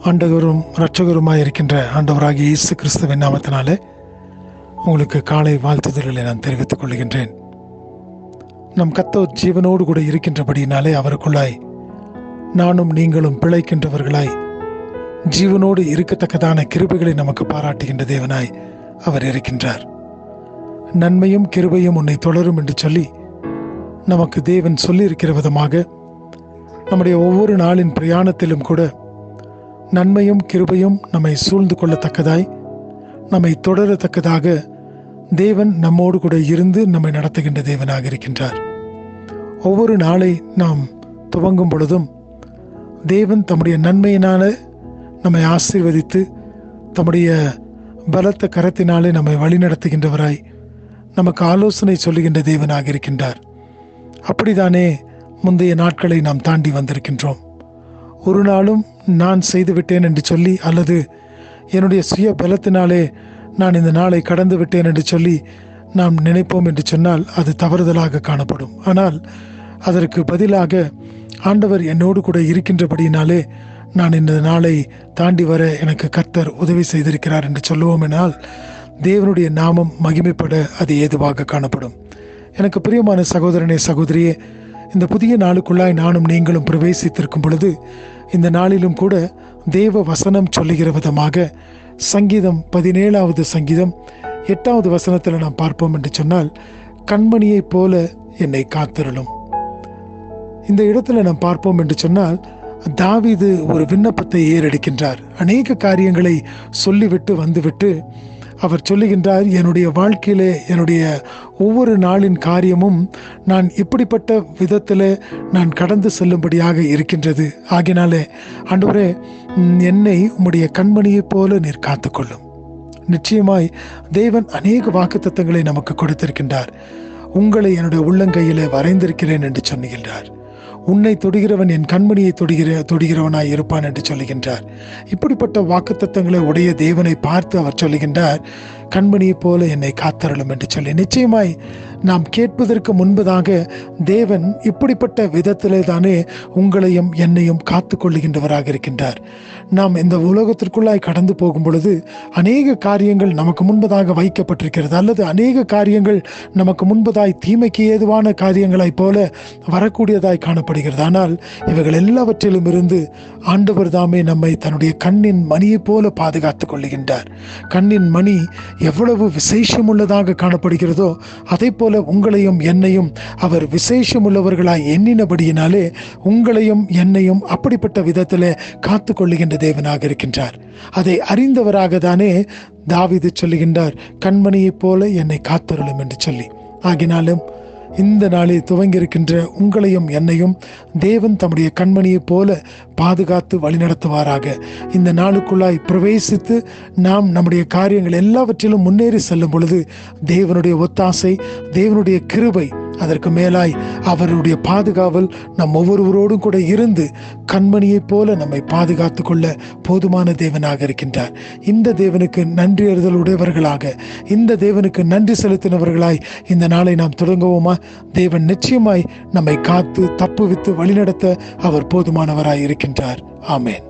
ஆண்டவரும் இரட்சகருமாய் இருக்கின்ற ஆண்டவராகிய இயேசு கிறிஸ்துவின் நாமத்தினாலே உங்களுக்கு காலை வாழ்த்துதல்களை நான் தெரிவித்துக் கொள்கின்றேன். நம் கர்த்தர் ஜீவனோடு கூட இருக்கின்றபடியினாலே அவருக்குள்ளாய் நானும் நீங்களும் பிழைக்கின்றவர்களாய் ஜீவனோடு இருக்கத்தக்கதான கிருபைகளை நமக்கு பாராட்டுகின்ற தேவனாய் அவர் இருக்கின்றார். நன்மையும் கிருபையும் உன்னை தொடரும் என்று சொல்லி நமக்கு தேவன் சொல்லி இருக்கிற விதமாக நம்முடைய ஒவ்வொரு நாளின் பிரயாணத்திலும் கூட நன்மையும் கிருபையும் நம்மை சூழ்ந்து கொள்ளத்தக்கதாய் நம்மை தொடரத்தக்கதாக தேவன் நம்மோடு கூட இருந்து நம்மை நடத்துகின்ற தேவனாக இருக்கின்றார். ஒவ்வொரு நாளை நாம் துவங்கும் பொழுதும் தேவன் தம்முடைய நன்மையினால நம்மை ஆசீர்வதித்து தம்முடைய பலத்த கரத்தினாலே நம்மை வழிநடத்துகின்றவராய் நமக்கு ஆலோசனை சொல்லுகின்ற தேவனாக இருக்கின்றார். அப்படித்தானே முந்தைய நாட்களை நாம் தாண்டி வந்திருக்கின்றோம். ஒரு நாளும் நான் செய்து விட்டேன் என்று சொல்லி அல்லது என்னுடைய சுய பலத்தினாலே நான் இந்த நாளை கடந்து விட்டேன் என்று சொல்லி நாம் நினைப்போம் என்று சொன்னால் அது தவறுதலாக காணப்படும். ஆனால் அதற்கு பதிலாக ஆண்டவர் என்னோடு கூட இருக்கின்றபடியினாலே நான் இந்த நாளை தாண்டி வர எனக்கு கர்த்தர் உதவி செய்திருக்கிறார் என்று சொல்லுவோம் என்றால் தேவனுடைய நாமம் மகிமைப்பட அது ஏதுவாக காணப்படும். எனக்கு பிரியமான சகோதரனே சகோதரியே, இந்த புதிய நாளுக்குள்ளாய் நானும் நீங்களும் பிரவேசித்திருக்கும் பொழுது இந்த நாளிலும் கூட தேவ வசனம் சொல்லுகிற விதமாக சங்கீதம் 17வது சங்கீதம் 8வது வசனத்தில் நாம் பார்ப்போம் என்று சொன்னால், கண்மணியைப் போல என்னை காத்திருளும். இந்த இடத்துல நாம் பார்ப்போம் என்று சொன்னால் தாவீது ஒரு விண்ணப்பத்தை ஏறெடுக்கின்றார். அநேக காரியங்களை சொல்லிவிட்டு வந்துவிட்டு அவர் சொல்லுகின்றார், என்னுடைய வாழ்க்கையிலே என்னுடைய ஒவ்வொரு நாளின் காரியமும் நான் இப்படிப்பட்ட விதத்தில் நான் கடந்து செல்லும்படியாக இருக்கின்றது. ஆகினாலே ஆண்டவரே, என்னை உம்முடைய கண்மணியைப் போல நீர் காத்துக்கொள்ளும். நிச்சயமாய் தேவன் அநேக வாக்குத்தத்தங்களை நமக்கு கொடுத்திருக்கின்றார். உங்களை என்னுடைய உள்ளங்கையிலே வரைந்திருக்கிறேன் என்று சொல்லுகின்றார். உன்னை தொடுகிறவன் என் கண்மணியை தொடுகிறவனாய் இருப்பான் என்று சொல்லுகின்றார். இப்படிப்பட்ட வாக்குத்தத்தங்களை உடைய தேவனை பார்த்து அவர் சொல்லுகின்றார், கண்மணியைப் போல என்னை காத்தருளும் என்று சொல்லி. நிச்சயமாய் நாம் கேட்பதற்கு முன்பதாக தேவன் இப்படிப்பட்ட விதத்திலே தானே உங்களையும் என்னையும் காத்து கொள்ளுகின்றவராக இருக்கின்றார். நாம் இந்த உலகத்திற்குள்ளாய் கடந்து போகும் பொழுது அநேக காரியங்கள் நமக்கு முன்பதாக வைக்கப்பட்டிருக்கிறது, அல்லது அநேக காரியங்கள் நமக்கு முன்பதாய் தீமைக்கு ஏதுவான காரியங்களைப் போல வரக்கூடியதாய் காணப்படுகிறது. ஆனால் இவைகள் எல்லாவற்றிலும் இருந்து ஆண்டவர் தாமே நம்மை தன்னுடைய கண்ணின் மணியைப் போல பாதுகாத்துக் கொள்ளுகின்றார். கண்ணின் மணி எவ்வளவு விசேஷம் உள்ளதாக காணப்படுகிறதோ அதை போல உங்களையும் என்னையும் அவர் விசேஷம் உள்ளவர்களாய் எண்ணினபடியினாலே உங்களையும் என்னையும் அப்படிப்பட்ட விதத்திலே காத்து கொள்ளுகின்ற தேவனாக இருக்கின்றார். அதை அறிந்தவராக தானே தாவீது சொல்லுகின்றார், கண்மணியைப் போல என்னை காத்தருளும் என்று சொல்லி. ஆகினாலும் இந்த நாளில் துவங்கியிருக்கின்ற உங்களையும் என்னையும் தேவன் தம்முடைய கண்மணியைப் போல பாதுகாத்து வழிநடத்துவாராக. இந்த நாளுக்குள்ளாய் பிரவேசித்து நாம் நம்முடைய காரியங்கள் எல்லாவற்றிலும் முன்னேறி செல்லும் பொழுது தேவனுடைய ஒத்தாசை, தேவனுடைய கிருபை, அதற்கு மேலாய் அவருடைய பாதுகாவல் நம் ஒவ்வொருவரோடும் கூட இருந்து கண்மணியைப் போல நம்மை பாதுகாத்து கொள்ள போதுமான தேவனாக இருக்கின்றார். இந்த தேவனுக்கு நன்றி அறிதல் உடையவர்களாக, இந்த தேவனுக்கு நன்றி செலுத்தினவர்களாய் இந்த நாளை நாம் தொடங்குவோமா? தேவன் நிச்சயமாய் நம்மை காத்து தப்புவித்து வழிநடத்த அவர் போதுமானவராய் இருக்கின்றார். ஆமென்.